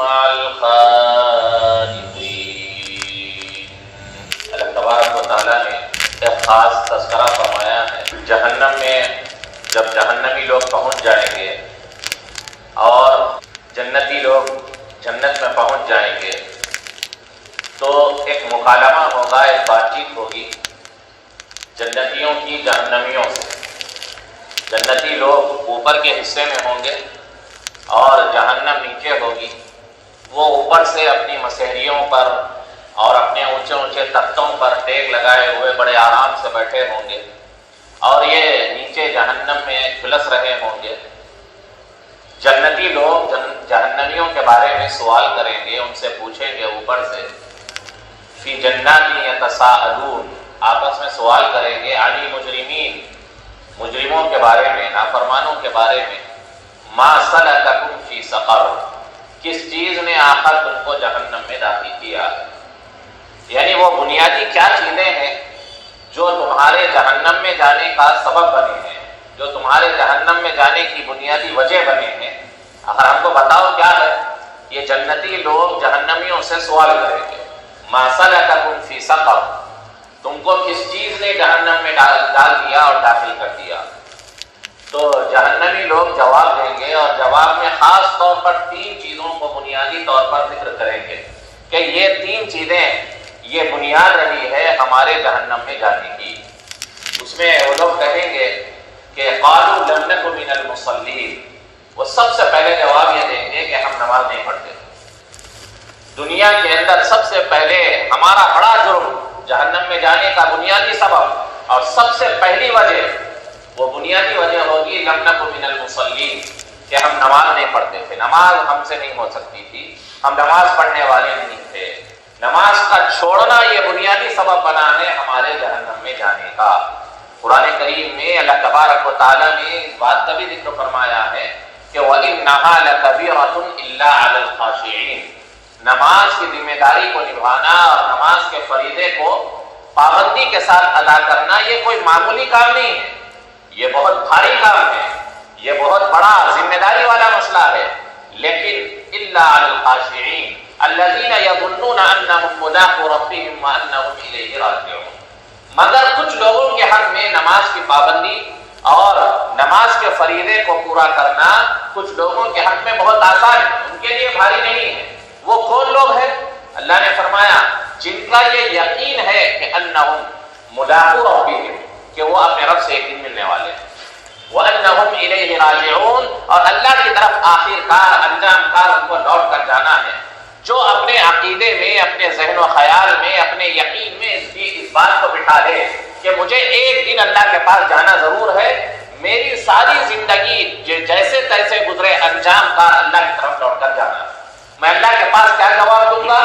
مع الخالدين۔ اللہ تبارک و تعالیٰ نے ایک خاص تذکرہ فرمایا ہے جہنم میں۔ جب جہنمی لوگ پہنچ جائیں گے اور جنتی لوگ جنت میں پہنچ جائیں گے تو ایک مکالمہ ہوگا، ایک بات چیت ہوگی جنتیوں کی جہنمیوں سے۔ جنتی لوگ اوپر کے حصے میں ہوں گے اور جہنم نیچے ہوگی۔ وہ اوپر سے اپنی مسحریوں پر اور اپنے اونچے اونچے تختوں پر ٹیک لگائے ہوئے بڑے آرام سے بیٹھے ہوں گے، اور یہ نیچے جہنم میں جھلس رہے ہوں گے۔ جنتی لوگ جہنمیوں کے بارے میں سوال کریں گے، ان سے پوچھیں گے اوپر سے، فی جنات یتساءلون، آپس میں سوال کریں گے، عن المجرمین، مجرموں کے بارے میں، نافرمانوں کے بارے میں، ما سلککم فی سقر، کس چیز نے آخر تم کو جہنم میں داخل کیا ہے؟ یعنی وہ بنیادی کیا چیزیں ہیں جو تمہارے جہنم میں جانے کا سبب بنے ہیں، جو تمہارے جہنم میں جانے کی بنیادی وجہ بنے ہیں، آخر ہم کو بتاؤ کیا ہے؟ یہ جنتی لوگ جہنمیوں سے سوال کریں گے، ما سلککم فی سقر، تم کو کس چیز نے جہنم میں ڈال دیا اور داخل کر دیا؟ تو جہنمی لوگ جواب دیں گے، اور جواب میں خاص طور پر 3 چیزوں کو بنیادی طور پر ذکر کریں گے کہ یہ 3 چیزیں یہ بنیاد رہی ہے ہمارے جہنم میں جانے کی۔ اس میں وہ لوگ کہیں گے کہ قالوا لم نک من المصلین، وہ سب سے پہلے جواب یہ دیں گے کہ ہم نماز نہیں پڑھتے۔ دنیا کے اندر سب سے پہلے ہمارا بڑا جرم، جہنم میں جانے کا بنیادی سبب اور سب سے پہلی وجہ، وہ بنیادی وجہ ہوگی لم نک من المصلین، کہ ہم نماز نہیں پڑھتے تھے، نماز ہم سے نہیں ہو سکتی تھی، ہم نماز پڑھنے والے نہیں تھے۔ نماز کا چھوڑنا یہ بنیادی سبب بنا ہے ہمارے جہنم میں جانے کا۔ قرآن کریم میں اللہ تبارک و تعالیٰ نے اس بات کا بھی ذکر فرمایا ہے کہ وَإِنَّهَا لَكَبِيرَةٌ إِلَّا عَلَى الْخَاشِعِينَ، نماز کی ذمہ داری کو نبھانا اور نماز کے فریضے کو پابندی کے ساتھ ادا کرنا یہ کوئی معمولی کام نہیں ہے، یہ بہت بھاری کام ہے، یہ بہت بڑا ذمہ داری والا مسئلہ ہے۔ لیکن إِلَّا عَلَى الْخَاشِعِينَ الَّذِينَ يَظُنُّونَ أَنَّهُمْ مُلَاقُو رَبِّهِمْ وَأَنَّهُمْ إِلَيْهِ راجعون، مگر کچھ لوگوں کے حق میں نماز کی پابندی اور نماز کے فریضے کو پورا کرنا کچھ لوگوں کے حق میں بہت آسان ہے، ان کے لیے بھاری نہیں ہے۔ وہ کون لوگ ہیں؟ اللہ نے فرمایا جن کا یہ یقین ہے کہ انہم ملاقو ربہم، کہ وہ اپنے رب سے ایک دن ملنے والے ہیں، وانہم الیہ راجعون، اور اللہ کی طرف آخر کار انجام کار ان کو لوٹ کر جانا ہے۔ جو اپنے عقیدے میں، اپنے ذہن و خیال میں، اپنے یقین میں اس بات کو بٹھا لے کہ مجھے ایک دن اللہ کے پاس جانا ضرور ہے، میری ساری زندگی جیسے تیسے گزرے انجام کار اللہ کی طرف لوٹ کر جانا ہے، میں اللہ کے پاس کیا جواب دوں گا،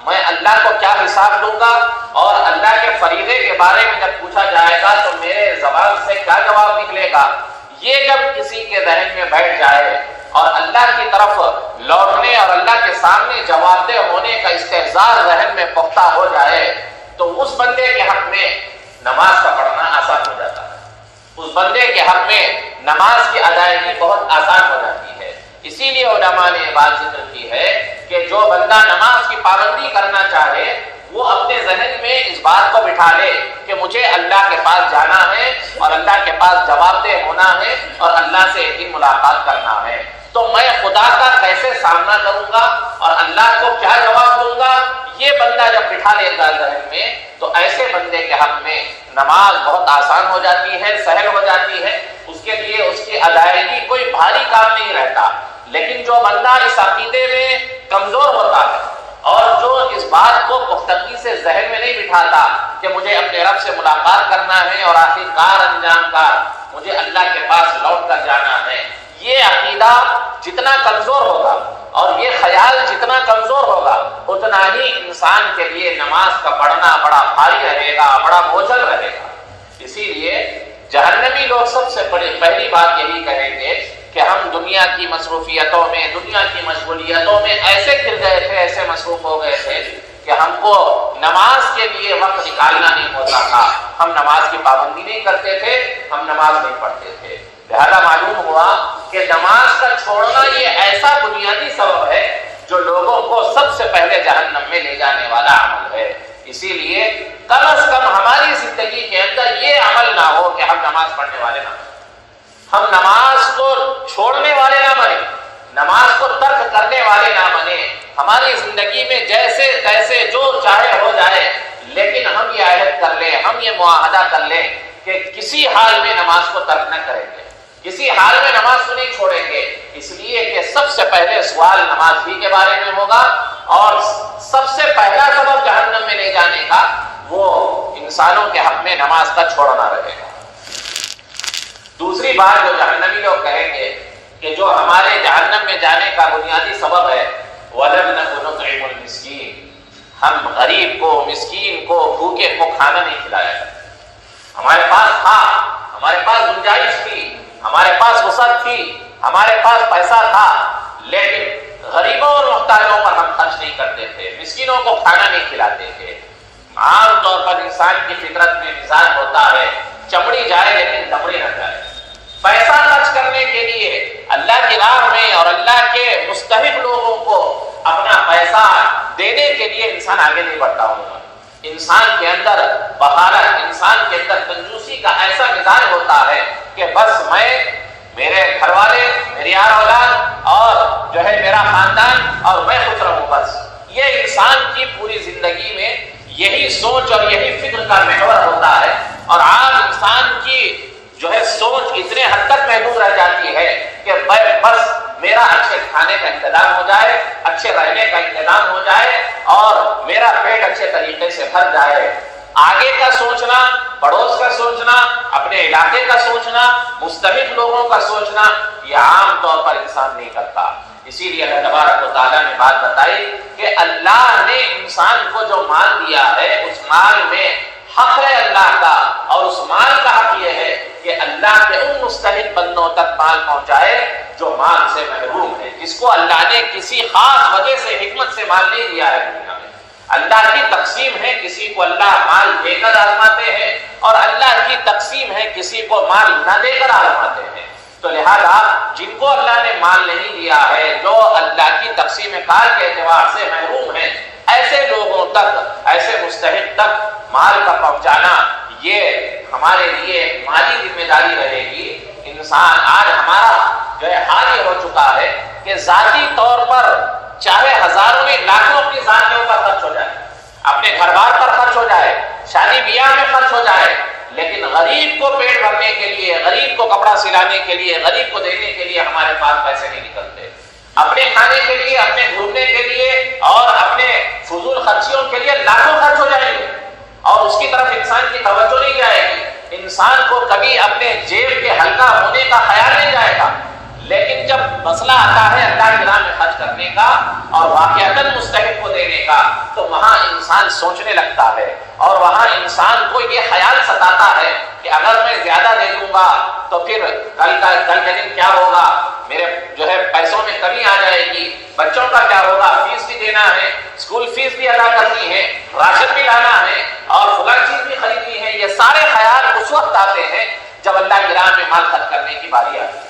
میں اللہ کو کیا حساب دوں گا، اور اللہ کے فریضے کے بارے میں جب پوچھا جائے گا تو میرے زبان سے کیا جواب نکلے گا، یہ جب کسی کے ذہن میں بیٹھ جائے اور اللہ کی طرف لوٹنے اور اللہ کے سامنے جواب دہ ہونے کا استحضار ذہن میں پختہ ہو جائے تو اس بندے کے حق میں نماز کا پڑھنا آسان ہو جاتا ہے، اس بندے کے حق میں نماز کی ادائیگی بہت آسان ہو جاتی ہے۔ اسی لیے علماء نے یہ بات ذکر کی ہے کہ جو بندہ نماز کی پابندی کرنا چاہے وہ اپنے ذہن میں اس بات کو بٹھا لے کہ مجھے اللہ کے پاس جانا ہے اور اللہ کے پاس جواب دہ ہونا ہے اور اللہ سے ایک دن ملاقات کرنا ہے، تو میں خدا کا کیسے سامنا کروں گا اور اللہ کو کیا جواب دوں گا، یہ بندہ جب بٹھا لیتا ہے ذہن میں تو ایسے بندے کے حق میں نماز بہت آسان ہو جاتی ہے، سہل ہو جاتی ہے، اس کے لیے اس کی ادائیگی کوئی بھاری کام نہیں رہتا۔ لیکن جو بندہ اس عقیدے میں کمزور ہوتا ہے اور جو اس بات کو پختگی سے ذہن میں نہیں بٹھاتا کہ مجھے اپنے رب سے ملاقات کرنا ہے اور آخر کار انجام کار مجھے اللہ کے پاس لوٹ کر جانا ہے، یہ عقیدہ جتنا کمزور ہوگا اور یہ خیال جتنا کمزور ہوگا اتنا ہی انسان کے لیے نماز کا پڑھنا بڑا بھاری رہے گا، بڑا بوجھل رہے گا۔ اسی لیے جہنمی لوگ سب سے پہلی بات یہی کہیں گے کہ ہم دنیا کی مصروفیتوں میں، دنیا کی مشغولیتوں میں ایسے گر گئے تھے، ایسے مصروف ہو گئے تھے کہ ہم کو نماز کے لیے وقت نکالنا نہیں ہوتا تھا، ہم نماز کی پابندی نہیں کرتے تھے، ہم نماز نہیں پڑھتے تھے۔ لہذا معلوم ہوا کہ نماز کا چھوڑنا یہ ایسا بنیادی سبب ہے جو لوگوں کو سب سے پہلے جہنم میں لے جانے والا عمل ہے۔ اسی لیے کم از کم ہماری زندگی کے اندر یہ عمل نہ ہو کہ ہم نماز پڑھنے والے نہ بنیں، ہم نماز کو چھوڑنے والے نہ بنیں، نماز کو ترک کرنے والے نہ بنیں۔ ہماری زندگی میں جیسے تیسے جو چاہے ہو جائے، لیکن ہم یہ عہد کر لیں، ہم یہ معاہدہ کر لیں کہ کسی حال میں نماز کو ترک نہ کریں گے، کسی حال میں نماز کو نہیں چھوڑیں گے، اس لیے کہ سب سے پہلے سوال نماز ہی کے بارے میں ہوگا، اور سب سے پہلا سبب جہنم میں لے جانے کا وہ انسانوں کے حق میں نماز کا چھوڑنا رہے گا۔ دوسری بات جو جہنمی لوگ کہیں گے کہ جو ہمارے جہنم میں جانے کا بنیادی سبب ہے، وَلَمْ نَكُ نُطْعِمُ الْمِسْكِينَ، ہم غریب کو، مسکین کو، بھوکے کو کھانا نہیں کھلایا کرتے۔ ہمارے پاس تھا، ہمارے پاس گنجائش تھی، ہمارے پاس وسعت تھی، ہمارے پاس پیسہ تھا، لیکن غریبوں اور محتاجوں پر ہم خرچ نہیں کرتے تھے، مسکینوں کو کھانا نہیں کھلاتے تھے۔ عام طور پر انسان کی فطرت میں مزاج ہوتا ہے چمڑی جائے لیکن دمڑی نہ جائے۔ پیسہ خرچ کرنے کے لیے اللہ کی راہ میں اور اللہ کے مستحق لوگوں کو اپنا پیسہ دینے کے لیے انسان آگے نہیں بڑھتا ہوگا۔ انسان کے اندر بخالت، انسان کے اندر کنجوسی کا ایسا مزاج ہوتا ہے کہ بس میں، میرے گھر والے، میری اولاد اور جو ہے میرا خاندان اور میں خوش رہوں بس۔ یہ انسان کی پوری زندگی میں یہی سوچ اور یہی فکر کا محور ہوتا ہے، اور عام انسان کی جو ہے سوچ اتنے حد تک محدود رہ جاتی ہے کہ بس میرا اچھے کھانے کا انتظام ہو جائے، اچھے رہنے کا انتظام ہو جائے اور میرا پیٹ اچھے طریقے سے بھر جائے۔ آگے کا سوچنا، پڑوس کا سوچنا، اپنے علاقے کا سوچنا، مستحق لوگوں کا سوچنا، یہ عام طور پر انسان نہیں کرتا۔ اسی لیے اللہ تبارک و تعالیٰ نے بات بتائی کہ اللہ نے انسان کو جو مال دیا ہے اس مال میں حق ہے اللہ کا، اور اس مال کا حق یہ ہے کہ اللہ کے ان مستحق بندوں تک مال پہنچائے جو مال سے محروم ہے، جس کو اللہ نے کسی خاص وجہ سے، حکمت سے مال نہیں دیا ہے دنیا میں۔ اللہ کی تقسیم ہے، کسی کو اللہ مال دے کر آزماتے ہیں، اور اللہ کی تقسیم ہے، کسی کو مال نہ دے کر آزماتے ہیں۔ تو لہذا جن کو اللہ نے مال نہیں دیا ہے، جو اللہ کی تقسیم کار کے اعتبار سے محروم ہیں، ایسے لوگوں تک، ایسے مستحق تک مال کا پہنچانا یہ ہمارے لیے مالی ذمہ داری رہے گی۔ انسان آج ہمارا جو ہے حال یہ ہو چکا ہے کہ ذاتی طور پر چاہے ہزاروں میں لاکھوں اپنی ذات کے اوپر خرچ ہو جائے، اپنے گھر بار پر خرچ ہو جائے، شادی بیاہ میں خرچ ہو جائے، لیکن غریب کو پیٹ بھرنے کے لیے، غریب کو کپڑا سلانے کے لیے، غریب کو دینے کے لیے ہمارے پاس پیسے نہیں نکلتے۔ اپنے کھانے کے لیے، اپنے گھومنے کے لیے اور اپنے فضول خرچیوں کے لیے لاکھوں خرچ ہو جائیں گے، اور اس کی طرف انسان کی توجہ نہیں جائے گی۔ انسان کو کبھی اپنے جیب کے ہلکا ہونے کا خیال نہیں جائے گا، لیکن جب مسئلہ آتا ہے اللہ کی راہ میں خرچ کرنے کا اور واقعتاً مستحق کو دینے کا، تو وہاں انسان سوچنے لگتا ہے، اور وہاں انسان کو یہ خیال ستاتا ہے کہ اگر میں زیادہ دے دوں گا تو پھر کل کے دن کیا ہوگا، میرے جو ہے پیسوں میں کمی آ جائے گی، بچوں کا کیا ہوگا، فیس بھی دینا ہے، اسکول فیس بھی ادا کرنی ہے، راشن بھی لانا ہے اور فلاں چیز بھی خریدنی ہے۔ یہ سارے خیال اس وقت آتے ہیں جب اللہ کی راہ میں مال خرچ کرنے کی باری آتی ہے،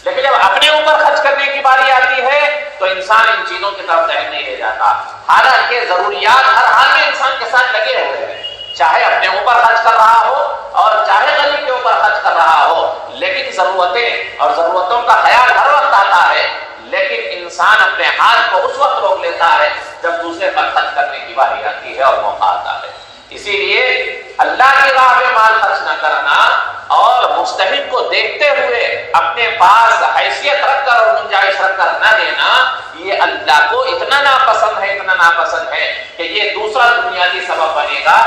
لیکن جب اپنے اوپر خرچ کرنے کی باری آتی ہے تو انسان ان چیزوں کی طرف ذہن نہیں لے جاتا۔ حالانکہ ضروریات ہر حال میں انسان کے ساتھ لگے ہوئے ہیں، چاہے اپنے اوپر خرچ کر رہا ہو اور چاہے غریب کے اوپر خرچ کر رہا ہو، لیکن ضرورتیں اور ضرورتوں کا خیال ہر وقت آتا ہے، لیکن انسان اپنے ہاتھ کو اس وقت روک لیتا ہے جب دوسرے پر خرچ کرنے کی باری آتی ہے اور موقع آتا ہے۔ اسی لیے اللہ کی راہ میں مال خرچ نہ کرنا اور مستحق کو دیکھتے ہوئے اپنے پاس حیثیت رکھ کر اور گنجائش رکھ کر نہ دینا، یہ اللہ کو اتنا ناپسند ہے، اتنا ناپسند ہے کہ یہ دوسرا بنیادی سبب بنے گا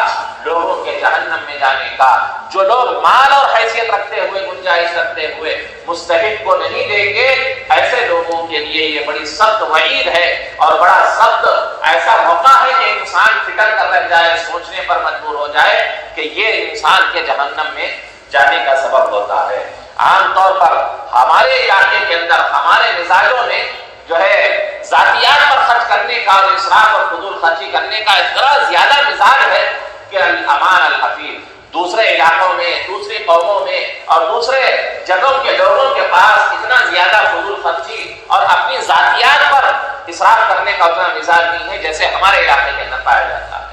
لوگوں کے جہنم میں جانے کا۔ جو لوگ مال اور حیثیت رکھتے ہوئے، گنجائش رکھتے ہوئے مستحق کو نہیں دیں گے، ایسے لوگوں کے لیے یہ بڑی سخت وعید ہے اور بڑا سخت ایسا موقع ہے کہ انسان فکر کر رہ جائے، سوچنے پر مجبور ہو جائے کہ یہ انسان کے جہنم میں جانے کا سبب ہوتا ہے۔ عام طور پر ہمارے علاقے کے اندر ہمارے مزاجوں میں جو ہے ذاتیات پر خرچ کرنے کا اور اسراف اور فضول خرچی کرنے کا اتنا زیادہ مزاج ہے کہ الامان الحفیظ، دوسرے علاقوں میں، دوسری قوموں میں اور دوسرے جگہوں کے لوگوں کے پاس اتنا زیادہ فضول خرچی اور اپنی ذاتیات پر اسراف کرنے کا اتنا مزاج نہیں ہے جیسے ہمارے علاقے کے اندر پایا جاتا ہے.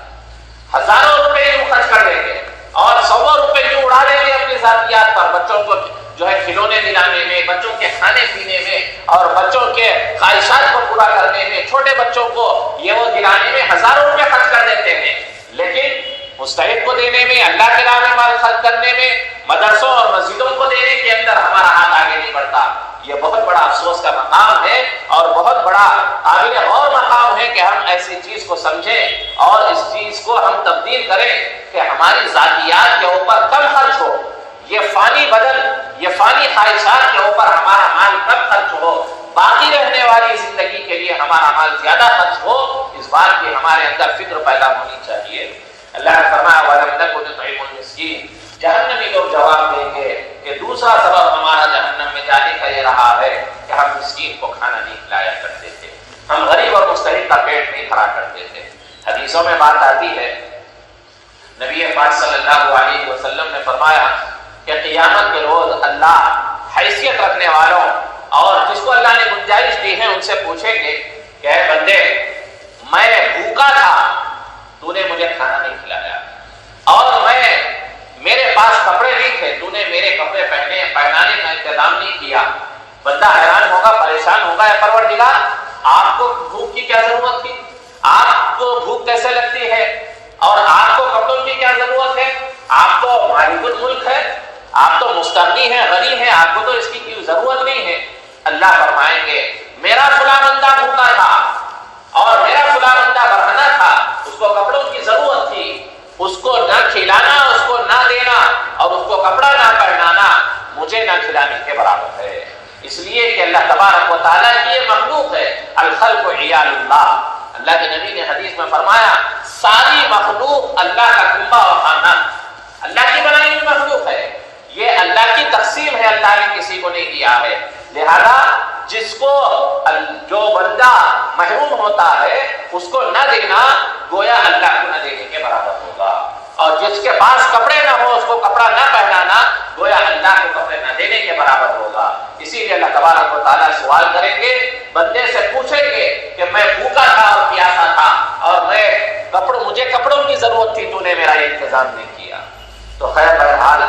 ہزاروں روپے یوں خرچ کر دیں گے اور سووں روپے یوں اڑا دیں گے اپنی ذاتیات پر, بچوں کو جو ہے کھلونے دلانے میں, بچوں کے کھانے پینے میں اور بچوں کے خواہشات کو پورا کرنے میں, چھوٹے بچوں کو یہ وہ دلانے میں ہزاروں روپے خرچ کر دیتے ہیں. لیکن مستحق کو دینے میں, اللہ کے راہ میں مال خرچ کرنے میں, مدرسوں اور مسجدوں کو دینے کے اندر ہمارا ہاتھ آگے نہیں بڑھتا. یہ بہت بڑا افسوس کا مقام ہے اور بہت بڑا قابل غور مقام ہے کہ ہم ایسی چیز کو سمجھیں اور اس چیز کو ہم تبدیل کریں کہ ہماری ذاتیات کے اوپر کم خرچ ہو, یہ فانی بدن, یہ فانی خواہشات کے اوپر ہمارا مال کم خرچ ہو, باقی رہنے والی زندگی کے لیے ہمارا مال زیادہ خرچ ہو. اس بات کی ہمارے اندر فکر پیدا ہونی چاہیے. اللہ نے فرمایا وَلَمْ نَكُ نُطْعِمُ الْمِسْكِينَ. جہنمی لوگ جواب دیں گے کہ دوسرا سبب ہمارا جہنم میں جانے کا یہ رہا ہے کہ ہم مسکین کو کھانا نہیں کھلایا کرتے تھے, ہم غریب اور مستحق کا پیٹ نہیں بھرا کرتے تھے. حدیثوں میں بات آتی ہے, نبی پاک صلی اللہ علیہ وسلم نے فرمایا کہ قیامت کے روز اللہ حیثیت رکھنے والوں اور جس کو اللہ نے گنجائش دی ہے ان سے پوچھیں گے کہ اے بندے, میں بھوکا تھا, تو نے مجھے کھانا نہیں کھلایا, اور میرے پاس کپڑے نہیں تھے, تو نے میرے کپڑے پہنانے کا انتظام نہیں کیا. بندہ حیران ہوگا, پریشان ہوگا, اے پروردگار آپ کو بھوک کی کیا ضرورت تھی, آپ کو بھوک کیسے لگتی ہے, اور آپ کو کپڑوں کی کیا ضرورت ہے, آپ تو مالک الملک ہے, آپ تو مستغنی ہیں, غنی ہیں, آپ کو تو اس کی کوئی ضرورت نہیں ہے. اللہ فرمائیں گے میرا فلاں بندہ بھوکا تھا اور میرا فلاں بندہ برہنہ تھا, اس کو کپڑوں کی ضرورت تھی, اس کو نہ کھلانا, اس کو نہ دینا اور اس کو کپڑا نہ پہنانا مجھے نہ کھلانے کے برابر ہے. اس لیے کہ اللہ تبارک و تعالیٰ کی یہ مخلوق ہے, الخلق عیال اللہ. اللہ کے نبی نے حدیث میں فرمایا ساری مخلوق اللہ کا کنبہ اور خاندان, اللہ کی بنائی ہوئی مخلوق ہے, یہ اللہ کی تقسیم ہے, اللہ نے کسی کو نہیں دیا ہے. لہذا جس کو جو بندہ محروم ہوتا ہے اس کو نہ دینا گویا اللہ کو نہ دینے کے برابر ہوگا, اور جس کے پاس کپڑے نہ ہو اس کو کپڑا نہ پہنانا گویا اللہ کو کپڑے نہ دینے کے برابر ہوگا. اسی لیے اللہ تبارک و تعالیٰ سوال کریں گے, بندے سے پوچھیں گے کہ میں بھوکا تھا اور پیاسا تھا اور مجھے کپڑوں کی ضرورت تھی, تو نے میرا یہ انتظام نہیں کیا. تو خیر بہرحال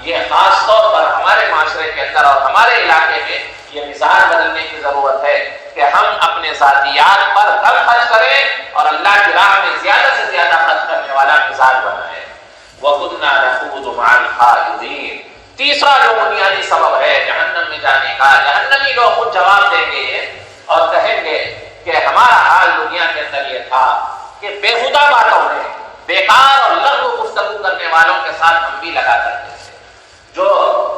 یہ خاص طور پر ہمارے معاشرے کے اندر اور ہمارے علاقے میں یہ مزاج بدلنے کی ضرورت ہے کہ ہم اپنے ذاتیات پر کم خرچ کریں اور اللہ کی راہ میں زیادہ سے زیادہ خرچ کرنے والا مزاج بنائیں. وَكُنَّا نَخُوضُ مَعَ الْخَائِضِينَ. تیسرا جو بنیادی سبب ہے جہنم میں جانے کا, جہنمی لوگ خود جواب دیں گے اور کہیں گے کہ ہمارا حال دنیا کے اندر یہ تھا کہ بےہودہ باتوں میں, بیکار اور لغو گفتگو کرنے والوں کے ساتھ ہم بھی لگا کرتے تھے. جو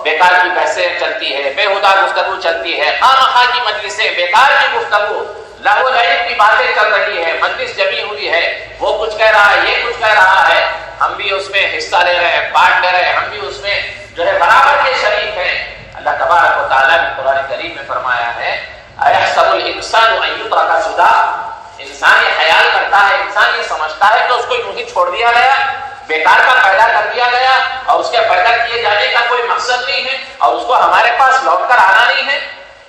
بیکار کی بحثیں چلتی ہے, بےہودہ گفتگو چلتی ہے, خواہ کی مجلسیں, بیکار کی گفتگو, لہو لعب کی باتیں چل رہی ہے, مجلس جمی ہوئی ہے, وہ کچھ کہہ رہا ہے, یہ کچھ کہہ رہا ہے, ہم بھی اس میں حصہ لے رہے ہیں, پارٹ لے رہے ہیں, ہم بھی اس میں جو ہے برابر کے شریک ہیں. اللہ تبارک و تعالیٰ نے قرآن کریم میں فرمایا ہے اَيَحْسَبُ الْإِنسَانُ أَن يُتْرَكَ سُدًى. انسان یہ خیال کرتا ہے, انسان یہ سمجھتا ہے کہ اس کو یوں ہی چھوڑ دیا گیا, بیکار کا پیدا کر دیا گیا اور اس کے پیدا کیے جانے کا کوئی مقصد نہیں ہے اور اس کو ہمارے پاس لوٹ کر آنا نہیں ہے.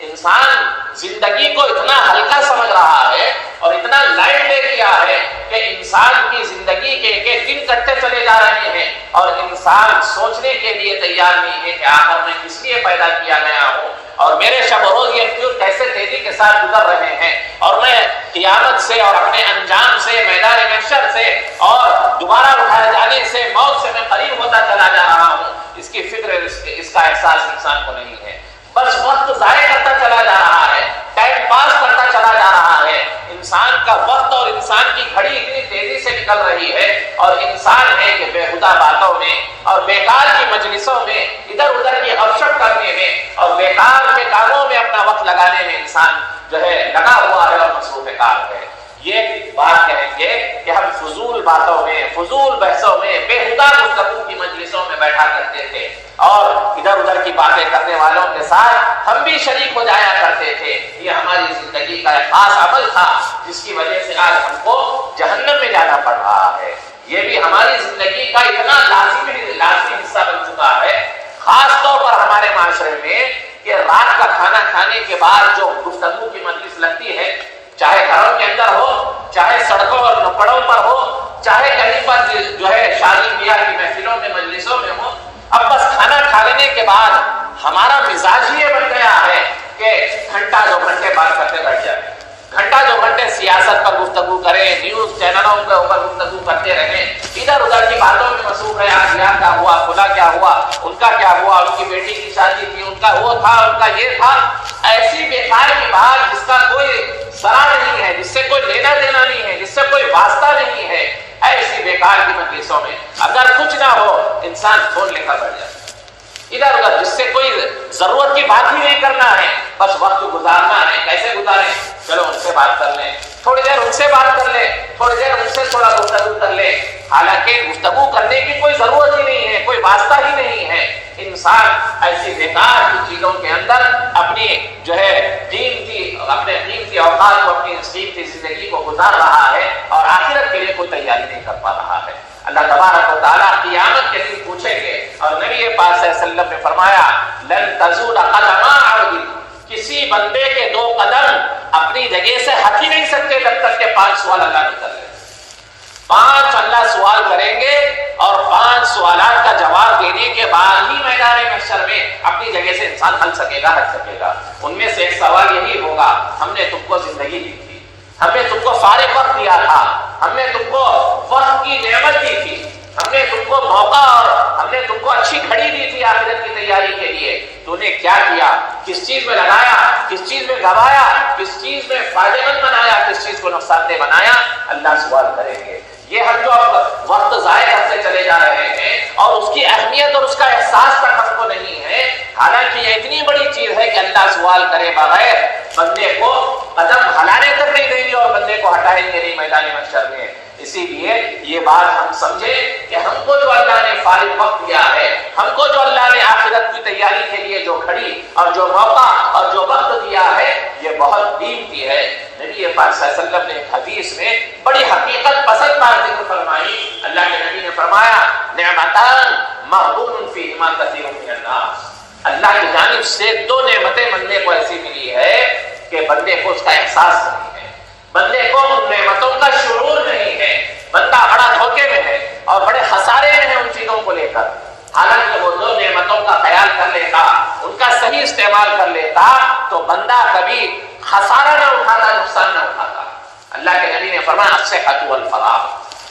انسان زندگی کو اتنا ہلکا سمجھ رہا ہے اور اتنا لائٹ لے لیا ہے کہ انسان کی زندگی کے ایک دن کٹتے چلے جا رہے ہیں اور انسان سوچنے کے لیے تیار نہیں ہے کہ آخر میں کس لیے پیدا کیا گیا ہوں اور میرے شب و روز یہ فیول کیسے تیزی کے ساتھ گزر رہے ہیں اور میں قیامت سے اور اپنے انجام سے, میدان محشر سے اور دوبارہ اٹھائے جانے سے, موت سے میں قریب ہوتا چلا جا رہا ہوں. اس کی فکر, اس کا احساس انسان کو نہیں ہے. بس وقت ضائع کرتا چلا جا رہا ہے, ٹائم پاس کرتا چلا جا رہا ہے. انسان کا وقت اور انسان کی گھڑی اتنی تیزی سے نکل رہی ہے اور انسان ہے کہ بےہودہ باتوں میں اور بیکار کی مجلسوں میں, ادھر ادھر کی غفلت کرنے میں اور بیکار کے کاموں میں اپنا وقت لگانے میں انسان جو ہے لگا ہوا ہے اور مصروف کار ہے. یہ بات کہیں گے کہ ہم فضول باتوں میں, فضول بحثوں میں, بےہودہ گفتگو کی مجلسوں میں بیٹھا کرتے تھے اور ادھر ادھر کی باتیں کرنے والوں کے ساتھ ہم بھی شریک ہو جایا کرتے تھے. یہ ہماری زندگی کا ایک خاص عمل تھا جس کی وجہ سے آج ہم کو جہنم میں جانا پڑ رہا ہے. یہ بھی ہماری زندگی کا اتنا لازمی حصہ بن چکا ہے, خاص طور پر ہمارے معاشرے میں, کہ رات کا کھانا کھانے کے بعد جو گفتگو کی مجلس لگتی ہے چاہے گھروں کے اندر ہو، چاہے سڑکوں اور نکڑوں پر ہو، چاہے کہیں پر جو ہے شادی بیاہ کی محفلوں میں مجلسوں میں ہو. اب بس کھانا کھا لینے کے بعد ہمارا مزاج ہی یہ بن گیا ہے کہ گھنٹہ 2 گھنٹے بات کرتے بیٹھ جائیں، گھنٹہ 2 گھنٹے سیاست پر گفتگو کریں، نیوز چینلوں کے اوپر گفتگو کرتے رہیں، ادھر ادھر کی باتوں میں مصروف ہے. آج یہاں کیا ہوا، کھلا کیا ہوا، ان کا کیا ہوا، ان کی بیٹی کی شادی تھی، ان کا وہ تھا، ان کا یہ تھا. ایسی بیکار کی بات جس کا کوئی سرا نہیں ہے، جس سے کوئی لینا دینا نہیں ہے، جس سے کوئی واسطہ نہیں ہے، ایسی بیکار کی مجلسوں میں اگر کچھ نہ ہو انسان فون لے کر بیٹھ جاتا ادھر ادھر، جس سے کوئی ضرورت کی بات ہی نہیں کرنا ہے، بس وقت گزارنا ہے. کیسے گزاریں؟ چلو ان سے بات کر لیں، تھوڑی دیر ان سے بات کر لیں، تھوڑی دیر ان سے تھوڑا گفتگو کر لیں. حالانکہ گفتگو کرنے کی کوئی ضرورت ہی نہیں ہے، کوئی واسطہ ہی نہیں ہے. انسان ایسی بیکار کی چیزوں کے اندر اپنی جو ہے اپنے قیمتی اوقات کو، اپنی قیمتی زندگی کو گزار رہا ہے اور آخرت کے لیے کوئی تیاری نہیں کر پا رہا ہے. اللہ تبارک و تعالیٰ قیامت کے دن پوچھیں گے، اور نبی پاک صلی اللہ علیہ وسلم نے فرمایا لن تزول قدم عبد، کسی بندے کے 2 قدم اپنی جگہ سے ہٹ ہی نہیں سکتے جب تک کہ 5 سوال اللہ نہیں کر لے. 5 اللہ سوال کریں گے اور 5 سوالات کا جواب دینے کے بعد ہی میدان محشر میں اپنی جگہ سے انسان ہٹ سکے گا. ان میں سے ایک سوال یہی ہوگا، ہم نے تم کو زندگی دی تھی، ہم نے تم کو فارغ وقت دیا تھا، ہم نے تم کو وقت کی نعمت دی تھی، ہم نے تم کو موقع اور ہم نے تم کو اچھی گھڑی دی تھی آخرت کی تیاری کے لیے. تو نے کیا کیا، کس چیز میں لگایا، کس چیز میں گوایا، کس چیز میں فائدے مند بنایا، کس چیز کو نقصان دہ بنایا. اللہ سوال کریں گے. یہ ہم جو اب وقت ضائع کرتے چلے جا رہے ہیں اور اس کی اہمیت اور اس کا احساس تک ہم کو نہیں ہے، حالانکہ یہ اتنی بڑی چیز ہے کہ اللہ سوال کرے بغیر بندے کو قدم ہلانے تک نہیں دیں گے اور بندے کو ہٹائیں گے نہیں میدان محشر میں. اسی لیے یہ بات ہم سمجھیں کہ ہم کو جو اللہ نے فارغ وقت دیا ہے، ہم کو جو اللہ نے آخرت کی تیاری کے لیے جو گھڑی اور جو موقع اور جو وقت دیا ہے، یہ بہت قیمتی ہے. نبی پاک صلی اللہ علیہ وسلم نے ایک حدیث میں بڑی حقیقت پسند بات ذکر فرمائی. اللہ کے نبی نے فرمایا نعمتان مغبون فیہما کثیر من الناس، اللہ کی جانب سے 2 نعمتیں بندے کو ایسی ملی ہے کہ بندے کو اس کا احساس نہیں ہے، بندے کو ان نعمتوں کا شعور نہیں ہے. بندہ بڑا دھوکے میں ہے اور بڑے خسارے میں ہے ان چیزوں کو لے کر. حالانکہ وہ 2 نعمتوں کا خیال کر لیتا، ان کا صحیح استعمال کر لیتا تو بندہ کبھی خسارہ نہ اٹھاتا، نقصان نہ اٹھاتا. اللہ کے نبی نے فرمایا الصحۃ والفراغ،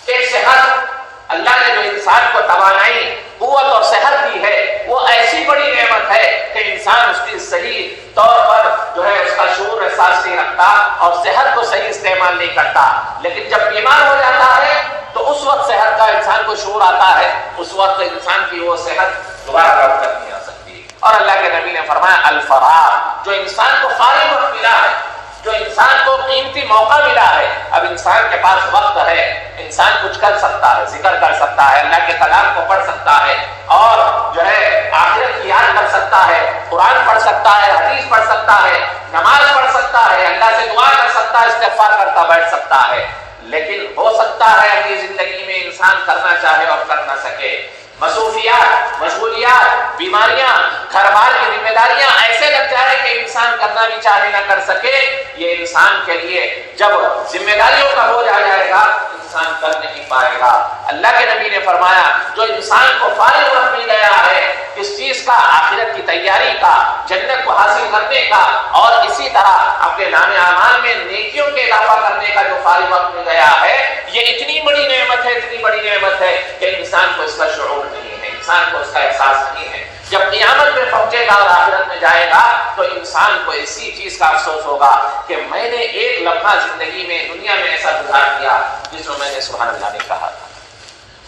ایک صحت، اللہ نے جو انسان کو توانائی، قوت اور صحت دی ہے، وہ ایسی بڑی نعمت ہے کہ انسان اس کی صحیح طور پر جو ہے اس کا شعور احساس نہیں رکھتا اور صحت کو صحیح استعمال نہیں کرتا. لیکن جب بیمار ہو جاتا ہے تو اس وقت صحت کا انسان کو شعور آتا ہے، اس وقت انسان کی وہ صحت دوبارہ لوٹ کر نہیں آ سکتی. اور اللہ کے نبی نے فرمایا الفراغ، جو انسان کو فارغ وقت ملا ہے، جو انسان کو قیمتی موقع ملا ہے، اب انسان کے پاس وقت ہے، انسان کچھ کر سکتا ہے، ذکر کر سکتا ہے، اللہ کے کلام کو پڑھ سکتا ہے اور جو ہے آخرت کی یاد کر سکتا ہے، قرآن پڑھ سکتا ہے، حدیث پڑھ سکتا ہے، نماز پڑھ سکتا ہے، اللہ سے دعا کر سکتا ہے، استغفار کرتا بیٹھ سکتا ہے. لیکن ہو سکتا ہے اپنی زندگی میں انسان کرنا چاہے اور کر نہ سکے. مصروفیات، مشغولیات، بیماریاں، گھر بار کی ذمہ داریاں ایسے لگ جائے کہ انسان کرنا بھی چاہے نہ کر سکے. یہ انسان کے لیے جب ذمہ داریوں کا بوجھ آ جائے گا انسان کر نہیں پائے گا. اللہ کے نبی نے فرمایا جو انسان کو فارغ وقت مل گیا ہے کس چیز کا، آخرت کی تیاری کا، جنت کو حاصل کرنے کا اور اسی طرح اپنے نام اعمال میں نیکیوں کے اضافہ کرنے کا جو فارغ وقت مل گیا ہے، یہ اتنی بڑی نعمت ہے، اتنی بڑی نعمت ہے کہ انسان کو اس کا شعور نہیں ہے، انسان کو اس کا احساس نہیں ہے. جب قیامت میں پہنچے گا اور آخرت میں جائے گا تو انسان کو اسی چیز کا افسوس ہوگا کہ میں نے ایک لمحہ زندگی میں دنیا میں ایسا گزار دیا جس میں نے سبحان اللہ نہیں کہا تھا.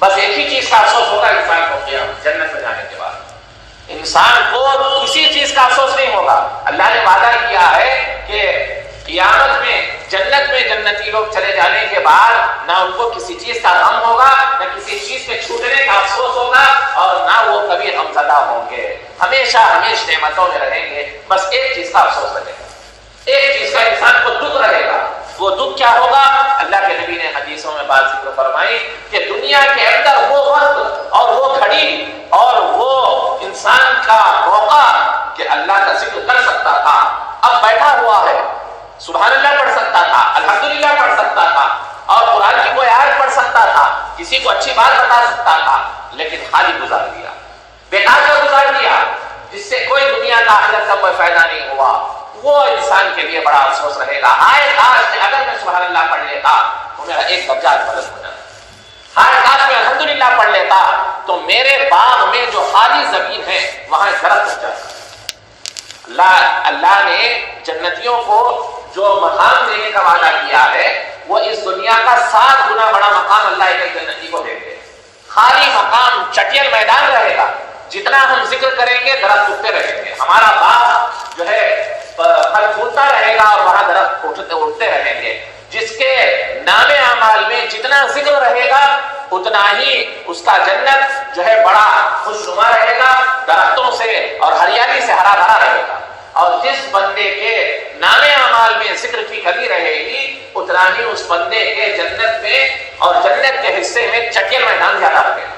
بس ایک ہی چیز کا افسوس ہوگا انسان کو قیامت جنت میں جانے کے بعد. انسان کو کسی چیز کا افسوس نہیں ہوگا. اللہ نے وعدہ کیا ہے کہ قیامت میں جنت میں جنتی لوگ چلے جانے کے بعد نہ ان کو کسی چیز کا غم ہوگا، نہ کسی چیز کے چھوٹنے کا افسوس ہوگا اور نہ وہ کبھی غمزدہ ہوں گے، ہمیشہ ہمیشہ نعمتوں میں رہیں گے. بس ایک چیز کا افسوس رہے گا، ایک چیز کا انسان کو دکھ رہے گا. وہ دکھ کیا ہوگا؟ اللہ کے نبی نے حدیثوں میں بات ذکر فرمائی کہ دنیا کے اندر وہ وقت اور وہ گھڑی اور وہ انسان کا موقع کہ اللہ کا ذکر کر سکتا تھا اب بیٹھا ہوا ہے سبحان اللہ پڑھ سکتا تھا، الحمدللہ پڑھ سکتا تھا، اور قرآن کی کوئی آیت پڑھ سکتا تھا، کسی کو اچھی بات بتا سکتا تھا، لیکن خالی گزار دیا، بیکار کا گزار دیا، جس سے کوئی دنیا کا آخرت کا کوئی فائدہ نہیں ہوا. وہ انسان کے لیے بڑا افسوس رہے گا. ہائے کاش کہ اگر میں سبحان اللہ پڑھ لیتا تو میرا ایک درجہ بلند ہو جاتا. ہائے کاش میں الحمدللہ پڑھ لیتا تو میرے باغ میں جو خالی زمین ہے وہاں درخت ہو جاتا. اللہ نے جنتیوں کو جو مقام دینے کا وعدہ کیا ہے وہ اس دنیا کا 7 گنا بڑا مقام اللہ ایک جنتی کو دیں گے. خالی مقام چٹیل میدان رہے گا، جتنا ہم ذکر کریں گے درخت اٹھتے رہیں گے. ہمارا باغ جو ہے پھل پھولتا رہے گا اور وہاں درخت اٹھتے رہیں گے. جس کے نام اعمال میں جتنا ذکر رہے گا اتنا ہی اس کا جنت جو ہے بڑا خوشنما رہے گا، درختوں سے اور ہریالی سے ہرا بھرا رہے گا. اور جس بندے کے نام اعمال میں ذکر کی کمی رہے گی اتنا ہی اس بندے کے جنت میں اور جنت کے حصے میں چٹیل میدان زیادہ رہے گا.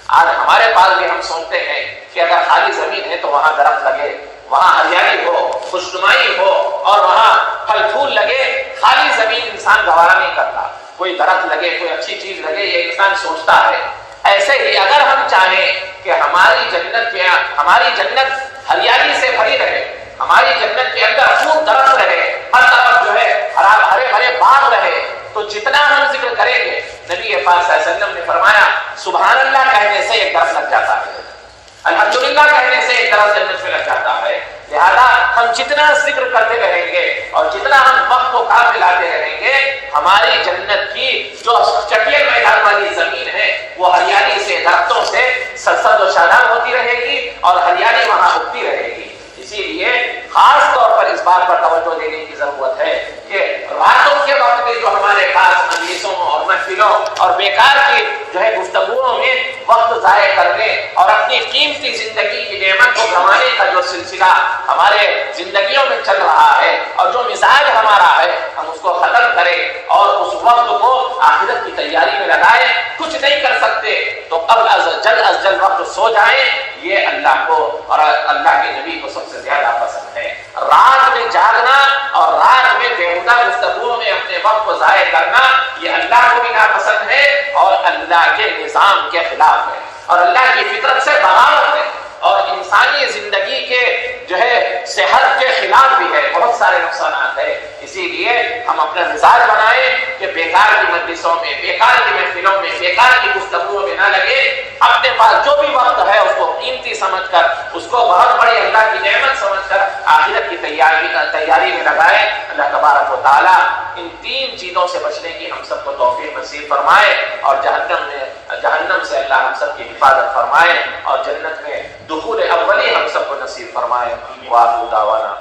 آج ہمارے پاس بھی ہم سوچتے ہیں کہ اگر خالی زمین ہے تو وہاں درخت لگے، وہاں ہریالی ہو، خوشنمائی ہو اور وہاں پھل پھول لگے. خالی زمین انسان گوارا نہیں کرتا، کوئی درخت لگے، کوئی اچھی چیز لگے، یہ انسان سوچتا ہے. ایسے ہی اگر ہم چاہیں کہ ہماری جنت ہریالی سے بھری رہے، ہماری جنت کے اندر خوب درخت رہے، ہر طرف جو ہے ہرے بھرے باغ رہے، تو جتنا ہم ذکر کریں گے، نبی پاک صلی اللہ علیہ وسلم نے فرمایا سبحان اللہ کہنے سے ایک درخت لگ جاتا ہے، الحمدللہ کہنے سے ایک درخت جنت میں لگ جاتا ہے. لہذا ہم جتنا ذکر کرتے رہیں گے اور جتنا ہم وقت کو کام دلاتے رہیں گے، ہماری جنت کی جو چٹیل میدان والی زمین ہے وہ ہریالی سے، درختوں سے سرسبز و شاداب ہوتی رہے گی اور ہریالی وہاں اگتی رہے گی. اسی لیے خاص طور پر اس بات پر توجہ دینے کی ضرورت ہے کہ راتوں کے وقت میں جو ہمارے پاس مجلسوں اور محفلوں اور بیکار کی جو ہے گفتگوؤں میں وقت ضائع کرنے اور اپنی قیمتی زندگی کی نعمت کو گنوانے کا جو سلسلہ ہمارے زندگیوں میں چل رہا ہے اور جو مزاج ہمارا ہے، ہم اس کو ختم کریں اور اس وقت کو آخرت کی تیاری میں لگائیں. کچھ نہیں کر سکتے تو قبل از جلد وقت سو جائیں. یہ اللہ کو اور اللہ کے نبی کو سب سے زیادہ پسند ہے. رات میں جاگنا اور رات میں بےہودہ گفتگو میں اپنے وقت کو ضائع کرنا یہ اللہ کو بھی ناپسند ہے اور اللہ کے نظام کے خلاف ہے اور اللہ کی فطرت سے بغاوت ہے اور انسانی زندگی کے جو ہے صحت کے خلاف بھی ہے. بہت سارے نقصانات ہیں. اسی لیے ہم اپنا مزاج بنائیں کہ بیکار کی مجلسوں میں، بیکار کی محفلوں میں، بیکار کی گفتگوؤں میں نہ لگے. اپنے پاس جو بھی وقت ہے اس کو قیمتی سمجھ کر، اس کو بہت بڑی اللہ کی نعمت سمجھ کر آخرت کی تیاری میں لگائے. اللہ تبارک و تعالیٰ ان 3 چیزوں سے بچنے کی ہم سب کو توفیق نصیب فرمائے اور جہنم سے اللہ ہم سب کی حفاظت فرمائے اور جنت میں دخول اولی ہم سب کو نصیب فرمائے. وآخر دعوانا